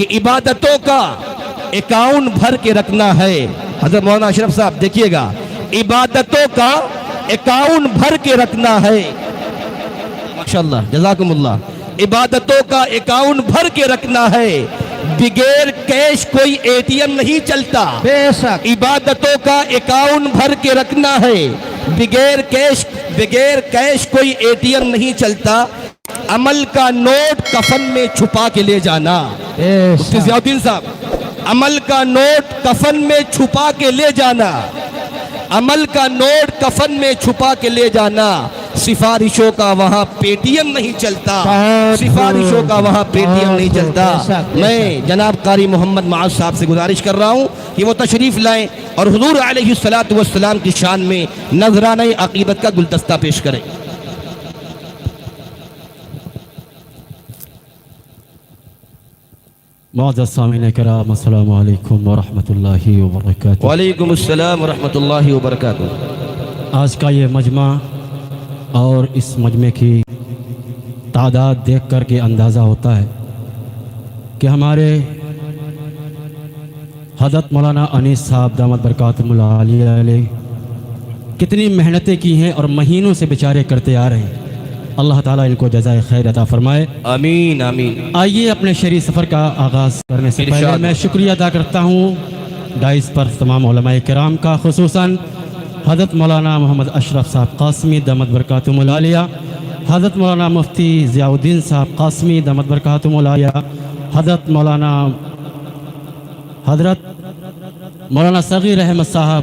کہ عبادتوں کا اکاؤنٹ بھر کے رکھنا ہے. حضرت مولانا اشرف صاحب دیکھیے گا, عبادتوں کا اکاؤنٹ بھر کے رکھنا ہے. ماشاءاللہ جزاکم اللہ. عبادتوں کا اکاؤنٹ بھر کے رکھنا ہے, بغیر کیش کوئی اے ٹی ایم نہیں چلتا. بے شک. عبادتوں کا اکاؤنٹ بھر کے رکھنا ہے, بغیر کیش کوئی اے ٹی ایم نہیں چلتا. عمل کا نوٹ کفن میں چھپا کے لے جانا. مفتی ضیاء الدین صاحب, عمل کا نوٹ کفن میں چھپا کے لے جانا, عمل کا نوٹ کفن میں چھپا کے لے جانا. سفارشوں کا وہاں پے ٹی ایم نہیں چلتا, سفارشوں کا وہاں پے ٹی ایم نہیں چلتا. میں جناب قاری محمد معاذ صاحب سے گزارش کر رہا ہوں کہ وہ تشریف لائیں اور حضور علیہ الصلوۃ والسلام کی شان میں نذرانہ عقیدت کا گلدستہ پیش کریں. معزز سامعین کرام السلام علیکم ورحمۃ اللہ وبرکاتہ. وعلیکم السلام ورحمۃ اللہ وبرکاتہ. آج کا یہ مجمع اور اس مجمع کی تعداد دیکھ کر کے اندازہ ہوتا ہے کہ ہمارے حضرت مولانا انیس صاحب دامت برکاتہم العالیہ علیہ کتنی محنتیں کی ہیں اور مہینوں سے بیچارے کرتے آ رہے ہیں. اللہ تعالیٰ ان کو جزائے خیر عطا فرمائے. آمین آمین. آئیے اپنے شرعی سفر کا آغاز کرنے سے پہلے میں شکریہ ادا کرتا ہوں ڈائز پر تمام علماء کرام کا, خصوصاً حضرت مولانا محمد اشرف صاحب قاسمی دامت برکاتہم العالیہ, حضرت مولانا مفتی ضیاء الدین صاحب قاسمی دامت برکاتہم العالیہ, حضرت مولانا صغیر احمد صاحب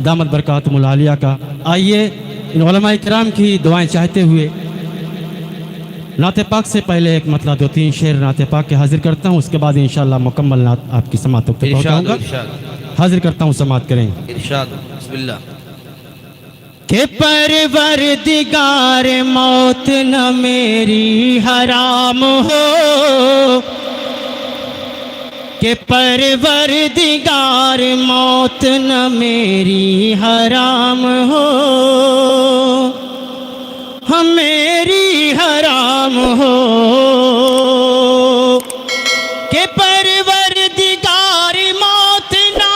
دامت برکاتہم العالیہ کا. آئیے ان علماء کرام کی دعائیں چاہتے ہوئے نعت پاک سے پہلے ایک مطلب 2-3 شعر نعت پاک کے حاضر کرتا ہوں, اس کے بعد انشاءاللہ مکمل نعت آپ کی سماعت تک پہنچاؤں گا. حاضر کرتا ہوں, سماعت کریں. ارشاد. بسم اللہ. کہ پروردگار موت نہ میری حرام ہو, کہ پروردگار موت نہ میری حرام ہو, میری حرام ہو. کہ پروردگار موت نہ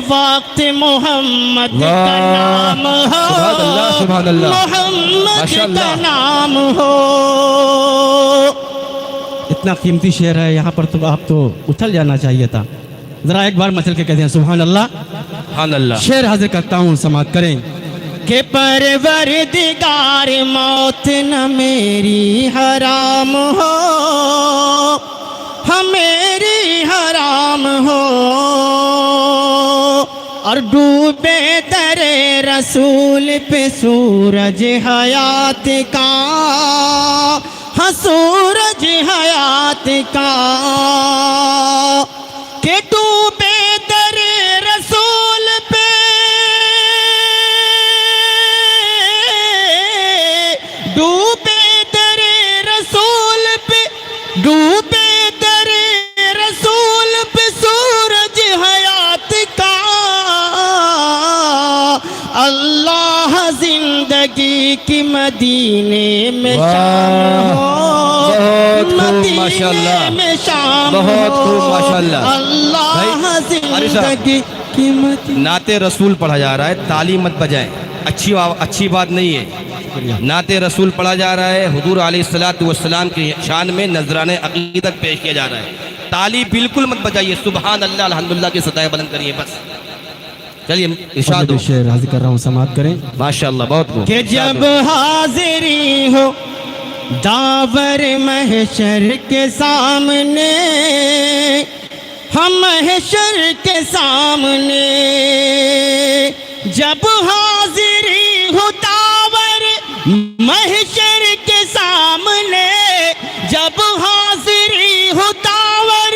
وقت محمد کا نام ہو, محمد کا نام ہو. اتنا قیمتی شعر ہے یہاں پر تو آپ تو اچھل جانا چاہیے تھا. ذرا ایک بار مچل کے کہتے ہیں سبحان اللہ. سبحان اللہ. شعر حاضر کرتا ہوں, سماعت کریں. کہ پروردگار موت نہ میری حرام ہو, میری حرام ہو. اور ڈوبے در رسول پہ سورج حیات کا, ہاں سورج حیات کا. کہ ڈوبے در رسول پہ ڈوبے در رسول پہ سورج حیات کا. اللہ زندگی کی مدینے میں شام ہو, مدینے میں شام ہو. اللہ زندگی کی مدینے. نعت رسول پڑھا جا رہا ہے, تعلیم مت بجائیں, اچھی بات نہیں ہے. نعت رسول پڑھا جا رہا ہے, حضور علیہ الصلوۃ والسلام کی شان میں نذرانہ عقیدت پیش کیا جا رہا ہے. تالی بالکل مت بجائیے, سبحان اللہ الحمدللہ کی صدائیں بلند کریے بس. چلیے ارشاد ہو. شعر حاضر کر رہا ہوں, سماعت کریں. ماشاءاللہ بہت خوب. کہ جب حاضری ہو داور محشر کے سامنے, ہم محشر کے سامنے. جب حاضری ہو داور محشر کے سامنے, جب حاضری ہو داور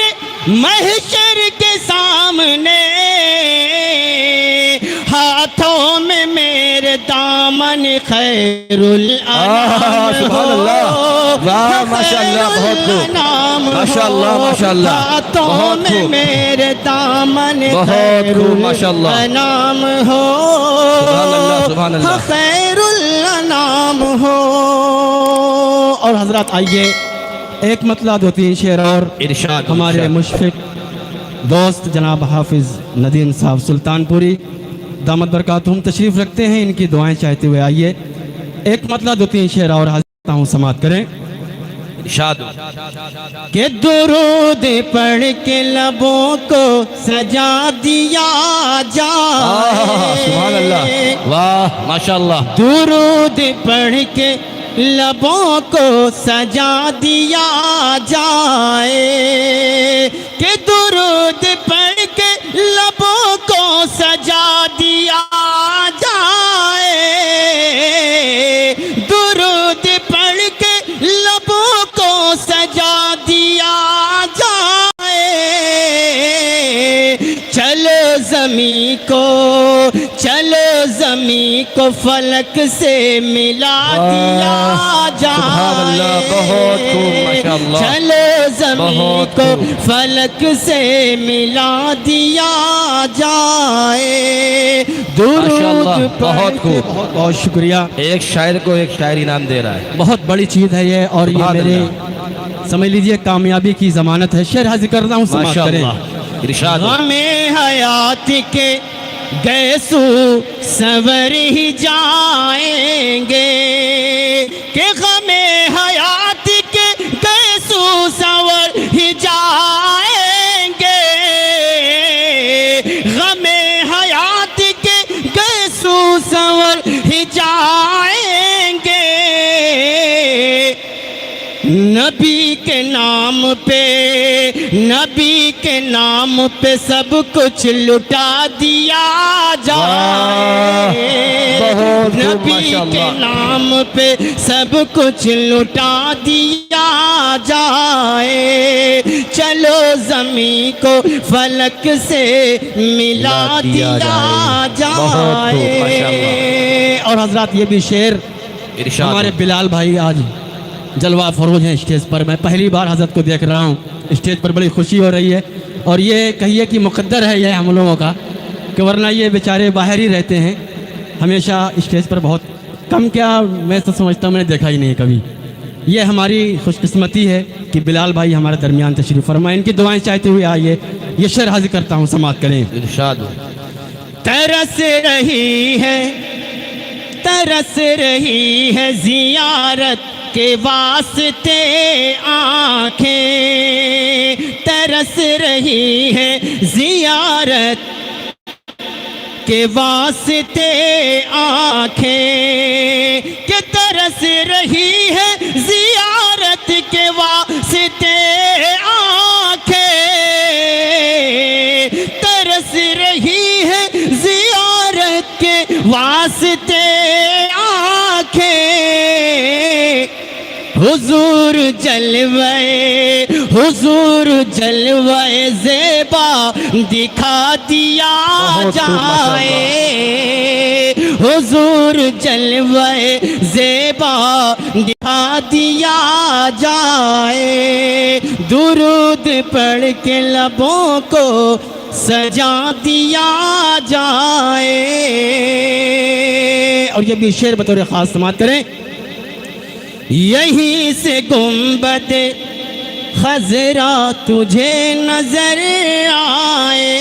محشر کے سامنے. ہاتھوں میں میرے دامن خیر الانام سبحان اللہ، واہ ماشاء اللہ، بہت خوب، ماشاء اللہ ماشاء اللہ، ہاتھوں بہت میں خوب، میرے دامن بہت خیر خوب، ماشاء اللہ، الانام ہو، سبحان اللہ سبحان اللہ۔ خیر الانام ہو۔ اور حضرات آئیے ایک مطلع دو تین شعر اور ارشاد ہمارے ارشاد۔ مشفق دوست جناب حافظ ندیم صاحب سلطان پوری دامت برکاتہم تشریف رکھتے ہیں، ان کی دعائیں چاہتے ہوئے آئیے ایک مطلع دو تین شعر اور حضرت ہوں سماعت کریں۔ ارشاد۔ کہ درود پڑھ کے لبوں کو سجا دیا جائے، سبحان اللہ، واہ ماشاء اللہ، درود پڑھ کے لبوں کو سجا دیا جائے، کہ درود پڑھ کے لبوں کو سجا دیا جائے، درود پڑھ کے لبوں کو سجا دیا جائے، چلو زمین کو، چلو زمین کو فلک سے ملا دیا سبحان اللہ، بہت خوب، ماشاء اللہ، چلو زمین بہت کو خوب، فلک سے ملا دیا جائے، ماشاء اللہ، درود بہت خوب۔ بہت بہت شکریہ، ایک شاعر کو ایک شاعر انعام دے رہا ہے۔ بہت بڑی چیز ہے یہ، اور یہ سبحان میرے اللہ، سمجھ لیجئے کامیابی کی ضمانت ہے۔ شعر حاضر کر رہا ہوں سماعت ماشاء کریں۔ اللہ، ارشاد۔ غم حیات کے گیسو سنور ہی جائیں گے، کہ غم حیات کے گیسو سنور ہی جائیں گے، غم حیات کے گیسو سنور ہی جائیں گے، نبی کے نام پہ، نبی کے نام پہ سب کچھ لٹا دیا جائے، بہت خوب، نبی ماشاء کے اللہ۔ نام پہ سب کچھ لٹا دیا جائے، چلو زمین کو فلک سے ملا دیا بہت خوب، ماشاء جائے۔ اور حضرات یہ بھی شعر ارشاد۔ ہمارے بلال بھائی آج جلوہ فروز ہیں اسٹیج پر، میں پہلی بار حضرت کو دیکھ رہا ہوں اسٹیج پر، بڑی خوشی ہو رہی ہے، اور یہ کہیے کہ مقدر ہے یہ ہم لوگوں کا، کہ ورنہ یہ بیچارے باہر ہی رہتے ہیں ہمیشہ اسٹیج پر، بہت کم، کیا میں تو سمجھتا ہوں میں نے دیکھا ہی نہیں کبھی۔ یہ ہماری خوش قسمتی ہے کہ بلال بھائی ہمارے درمیان تشریف فرمائیں، ان کی دعائیں چاہتے ہوئے آئیے یہ شعر حاضر کرتا ہوں سماعت کریں۔ ارشاد۔ ترس رہی ہے، ترس رہی ہے زیارت کے واسطے آنکھیں، ترس رہی ہے زیارت کے واسطے آنکھیں، کہ ترس رہی ہے زیارت کے واسطے آنکھیں، ترس رہی ہے زیارت کے واسطے آنکھیں، حضور جلوے، حضور جلوے زیبا دکھا دیا جائے، حضور جلوے زیبا دکھا دیا جائے، درود پڑھ کے لبوں کو سجا دیا جائے۔ اور یہ بھی شعر بطور خاص سماعت کریں۔ یہیں سے گنبد خضرا تجھے نظر آئے،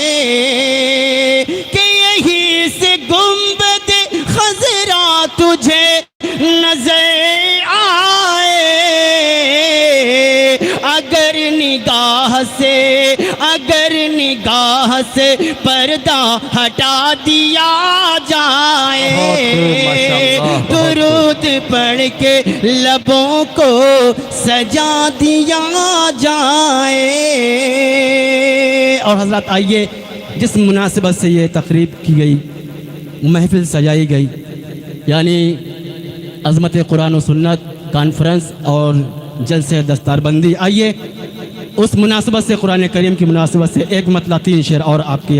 کہ یہیں سے گنبد خضرا تجھے نظر آئے، اگر نگاہ سے، اگر نگاہ سے پردہ ہٹا دیا جائے، درود پڑھ کے لبوں کو سجا دیا جائے۔ اور حضرات آئیے جس مناسبت سے یہ تقریب کی گئی، محفل سجائی گئی، یعنی عظمت قرآن و سنت کانفرنس اور جلسے دستار بندی، آئیے اس مناسبت سے، قرآن کریم کی مناسبت سے ایک مطلع 3 شعر اور آپ کی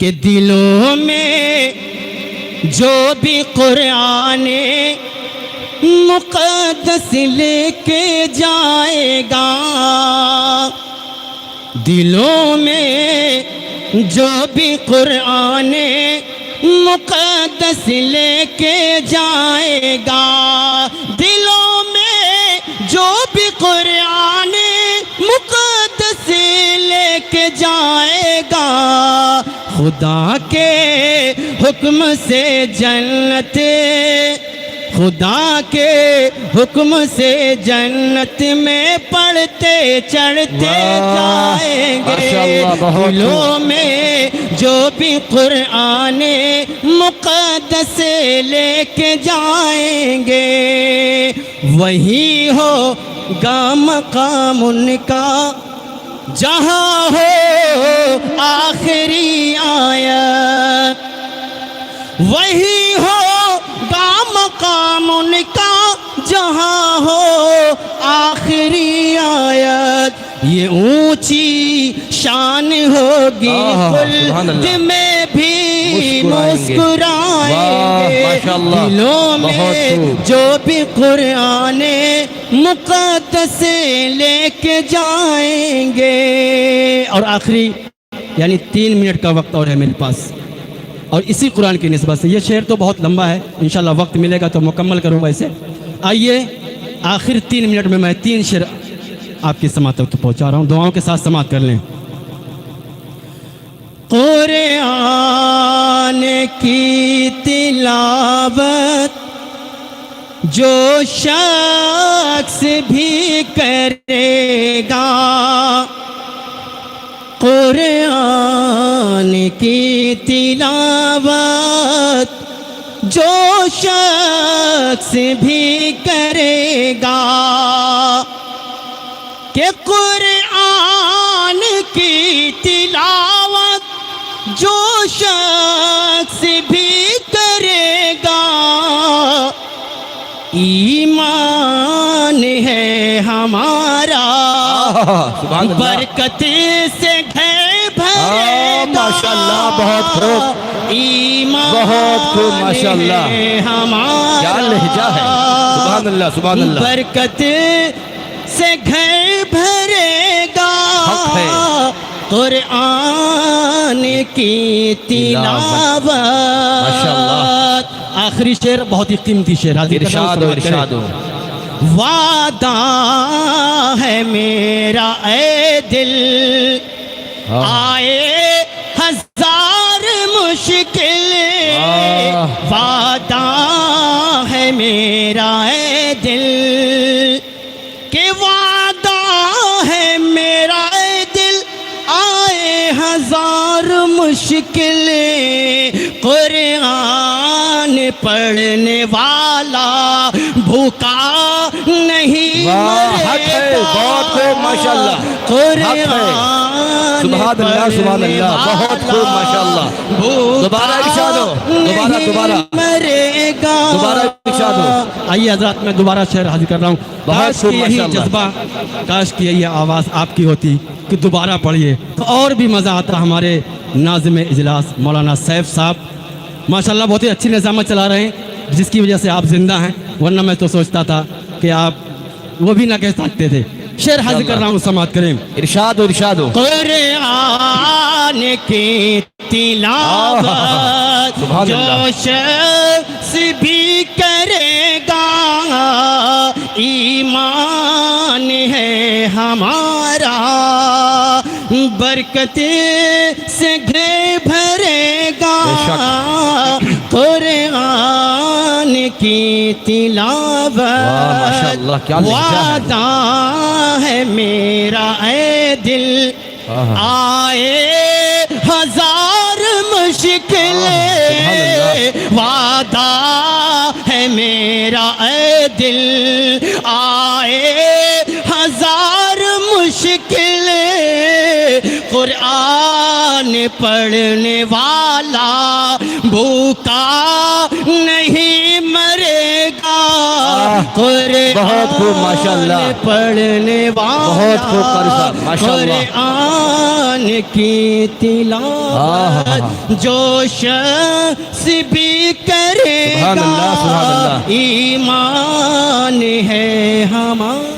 کہ دلوں میں جو بھی قرآن مقدس لے کے جائے گا، دلوں میں جو بھی قرآن مقدس لے کے جائے گا، دلوں میں جو بھی قرآن مقدس لے کے جائے گا، خدا کے حکم سے جنت، خدا کے حکم سے جنت میں پڑھتے چڑھتے جائیں گے، دلوں میں جو بھی قرآن مقدس لے کے جائیں گے، وہی ہوگا مقام ان کا جہاں ہو آخری آیت، وہی ہوگا مقام ان کا جہاں ہو آخری آیت، یہ اونچی شان ہوگی خلد میں بھی مسکرائیں گے، دلوں میں جو بھی قرآن مقدس لے کے جائیں گے۔ اور آخری یعنی 3 منٹ کا وقت اور ہے میرے پاس، اور اسی قرآن کی نسبت سے یہ شعر تو بہت لمبا ہے، انشاءاللہ وقت ملے گا تو مکمل کروں گا اسے۔ آئیے آخر 3 منٹ میں 3 شعر آپ کی سماعت تک پہنچا رہا ہوں، دعاؤں کے ساتھ سماعت کر لیں۔ قرآن کی تلاوت جو شخص بھی کرے گا، قرآن کی تلاوت جو شخص بھی کرے گا، کہ قرآن کی تلاوت جو شخص بھی کرے گا، ایمان ہے ہمارا برکت سے گھر بھرے گا، ماشاءاللہ بہت خوب، ایمان بہت خوب، ماشاءاللہ ہے ہمارا، کیا لہجہ ہے، سبحان اللہ سبحان اللہ، برکت سے گھر بھرے گا، حق ہے، قرآن کی تلاوت۔ آخری شعر بہت ہی قیمتی شعر، ارشاد ہو ارشاد ہو۔ وعدہ ہے میرا اے دل، آئے ہزار مشکل، وعدہ ہے میرا اے دل، کہ وعدہ ہے میرا اے دل، آئے ہزار مشکل، قرآن پڑھنے والا بھوکا نہیں مرے گا، بہت خوب ماشاءاللہ، قرآن سبحان اللہ سبحان اللہ، بہت خوب ماشاءاللہ، دوبارہ ارشاد ہو، دوبارہ مرے گا، دوبارہ ارشاد ہو۔ آئیے حضرات میں دوبارہ شعر حاضر کر رہا ہوں، کاش کہ یہی جذبہ، کاش کہ یہ آواز آپ کی ہوتی کہ دوبارہ پڑھیے تو اور بھی مزہ آتا۔ ہمارے ناظم اجلاس مولانا سیف صاحب ماشاءاللہ بہت ہی اچھی نظامت چلا رہے ہیں، جس کی وجہ سے آپ زندہ ہیں، ورنہ میں تو سوچتا تھا کہ آپ وہ بھی نہ کہہ سکتے تھے۔ شعر حاضر کر رہا ہوں، سماعت کریں۔ ارشاد ہو ارشاد ہو۔ قرآن کی تلاوت جو شخص بھی کرے گا، ایمان ہے ہمارا برکت سے گھر بھرے گا، قرآن کی تلاوت وعدہ ہے میرا اے دل، آئے ہزار مشکل، وعدہ ہے میرا اے دل، آئے ہزار مشکل، قرآن پڑھنے والا بھوکا نہیں مرے گا، قرآن بہت خوب ماشاءاللہ پڑھنے والا بہت خوب قاری صاحب ماشاءاللہ قرآن کی تلاوت جو شخص بھی کرے سبحان اللہ گا سبحان اللہ ایمان ہے ہمارا